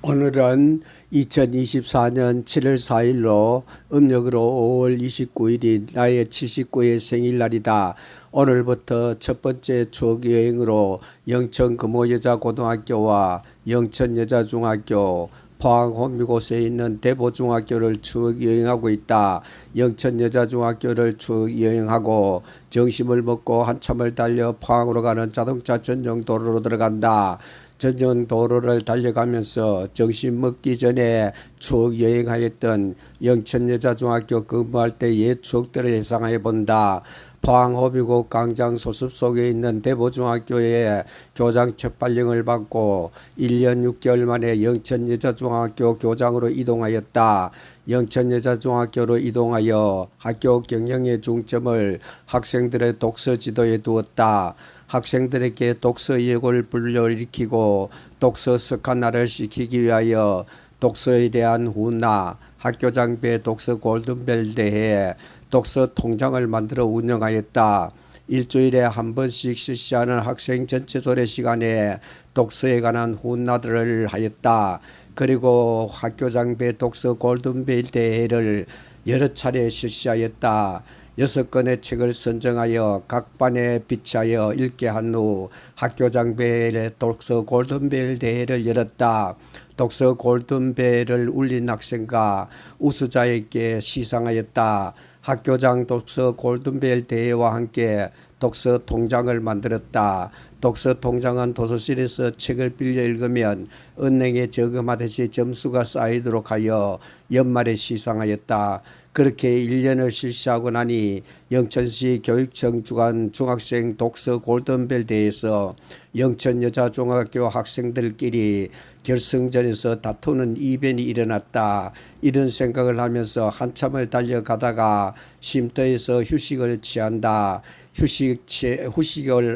오늘은 2024년 7월 4일로 음력으로 5월 29일이 나의 79회 생일날이다. 오늘부터 첫 번째 추억 여행으로 영천 금호여자고등학교와 영천여자중학교, 포항 호미곶에 있는 대보중학교를 추억 여행하고 있다. 영천여자중학교를 추억 여행하고 점심을 먹고 한참을 달려 포항으로 가는 자동차 전용 도로로 들어간다. 전용 도로를 달려가면서 점심 먹기 전에 추억 여행하였던 영천여자중학교 근무할 때 옛 추억들을 회상해 본다. 포항 호미곶 광장 소습 속에 있는 대보중학교에 교장 척발령을 받고 1년 6개월 만에 영천여자중학교 교장으로 이동하였다. 영천여자중학교로 이동하여 학교 경영의 중점을 학생들의 독서 지도에 두었다. 학생들에게 독서 의욕을 불러일으키고 독서 습관화를 시키기 위하여 독서에 대한 훈화, 학교장배 독서 골든벨 대회, 독서 통장을 만들어 운영하였다. 일주일에 한 번씩 실시하는 학생 전체 조례 시간에 독서에 관한 훈화들을 하였다. 그리고 학교장배 독서 골든벨 대회를 여러 차례 실시하였다. 6권의 책을 선정하여 각 반에 비치하여 읽게 한 후 학교장배의 독서 골든벨 대회를 열었다. 독서 골든벨을 울린 학생과 우수자에게 시상하였다. 학교장 독서 골든벨 대회와 함께 독서 통장을 만들었다. 독서 통장은 도서실에서 책을 빌려 읽으면 은행에 저금하듯이 점수가 쌓이도록 하여 연말에 시상하였다. 그렇게 1년을 실시하고 나니 영천시 교육청 주관 중학생 독서 골든벨 대회에서 영천여자중학교 학생들끼리 결승전에서 다투는 이변이 일어났다. 이런 생각을 하면서 한참을 달려가다가 쉼터에서 휴식을 취한다.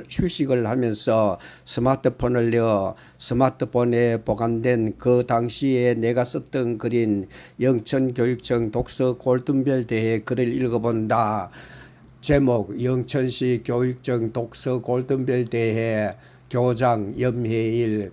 휴식을 하면서 스마트폰을 넣어 스마트폰에 보관된 그 당시에 내가 썼던 글인 영천교육청 독서 골든벨 대회 글을 읽어본다. 제목: 영천시 교육청 독서 골든벨 대회. 교장 염혜일.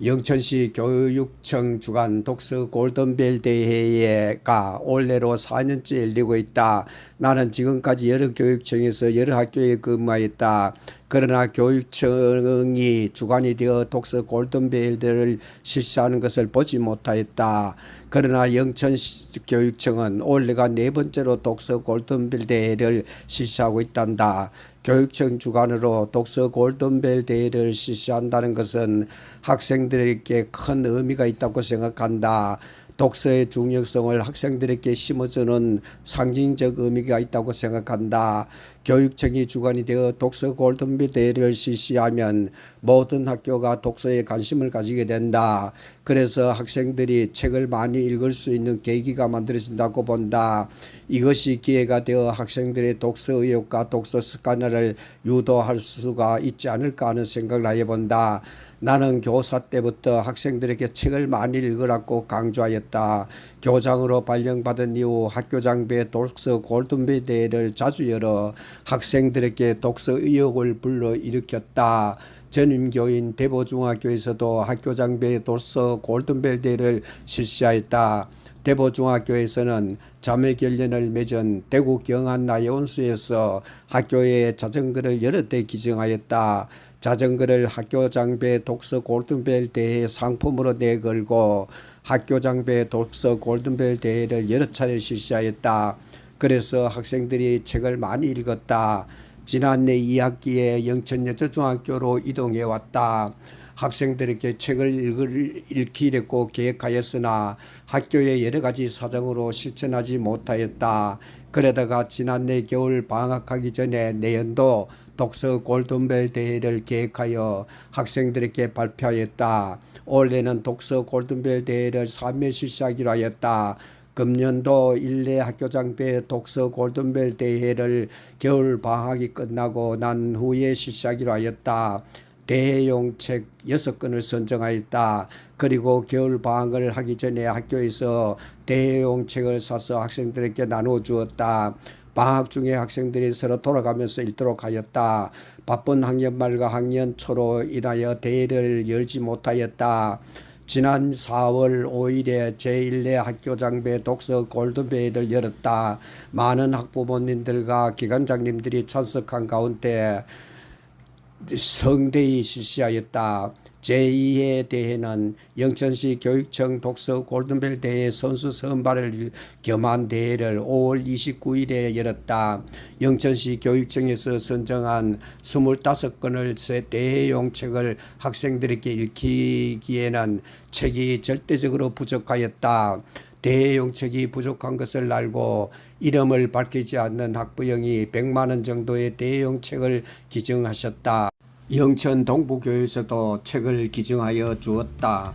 영천시 교육청 주관 독서 골든벨 대회가 올해로 4년째 열리고 있다. 나는 지금까지 여러 교육청에서 여러 학교에 근무하였다. 그러나 교육청이 주관이 되어 독서 골든벨을 실시하는 것을 보지 못하였다. 그러나 영천교육청은 올해가 4번째로 독서 골든벨 대회를 실시하고 있단다. 교육청 주관으로 독서 골든벨 대회를 실시한다는 것은 학생들에게 큰 의미가 있다고 생각한다. 독서의 중요성을 학생들에게 심어주는 상징적 의미가 있다고 생각한다. 교육청이 주관이 되어 독서 골든벨 대회를 실시하면 모든 학교가 독서에 관심을 가지게 된다. 그래서 학생들이 책을 많이 읽을 수 있는 계기가 만들어진다고 본다. 이것이 기회가 되어 학생들의 독서 의욕과 독서 습관을 유도할 수가 있지 않을까 하는 생각을 해본다. 나는 교사 때부터 학생들에게 책을 많이 읽으라고 강조하였다. 교장으로 발령받은 이후 학교장배 독서 골든벨 대회를 자주 열어 학생들에게 독서 의욕을 불러일으켰다. 전임교인 대보중학교에서도 학교장배 독서 골든벨 대회를 실시하였다. 대보중학교에서는 자매결연을 맺은 대구 경안 나의온수에서 학교에 자전거를 여러 대 기증하였다. 자전거를 학교장배 독서 골든벨 대회 상품으로 내걸고 학교장배 독서 골든벨 대회를 여러 차례 실시하였다. 그래서 학생들이 책을 많이 읽었다. 지난해 2학기에 영천여자중학교로 이동해 왔다. 학생들에게 책을 읽히려고 계획하였으나 학교의 여러 가지 사정으로 실천하지 못하였다. 그러다가 지난해 겨울 방학하기 전에 내년도 독서 골든벨 대회를 계획하여 학생들에게 발표하였다. 올해는 독서 골든벨 대회를 3회 실시하기로 하였다. 금년도 1회 학교장배 독서 골든벨 대회를 겨울 방학이 끝나고 난 후에 실시하기로 하였다. 대회용 책 6권을 선정하였다. 그리고 겨울 방학을 하기 전에 학교에서 대회용 책을 사서 학생들에게 나누어 주었다. 방학 중에 학생들이 서로 돌아가면서 읽도록 하였다. 바쁜 학년 말과 학년 초로 인하여 대회를 열지 못하였다. 지난 4월 5일에 제1회 학교장배 독서 골든벨을 열었다. 많은 학부모님들과 기관장님들이 참석한 가운데 성대히 실시하였다. 제2회 대회는 영천시 교육청 독서 골든벨 대회 선수 선발을 겸한 대회를 5월 29일에 열었다. 영천시 교육청에서 선정한 25건을 대회용 책을 학생들에게 읽히기에는 책이 절대적으로 부족하였다. 대회용 책이 부족한 것을 알고 이름을 밝히지 않는 학부형이 100만 원 정도의 대회용 책을 기증하셨다. 영천 동부교에서도 책을 기증하여 주었다.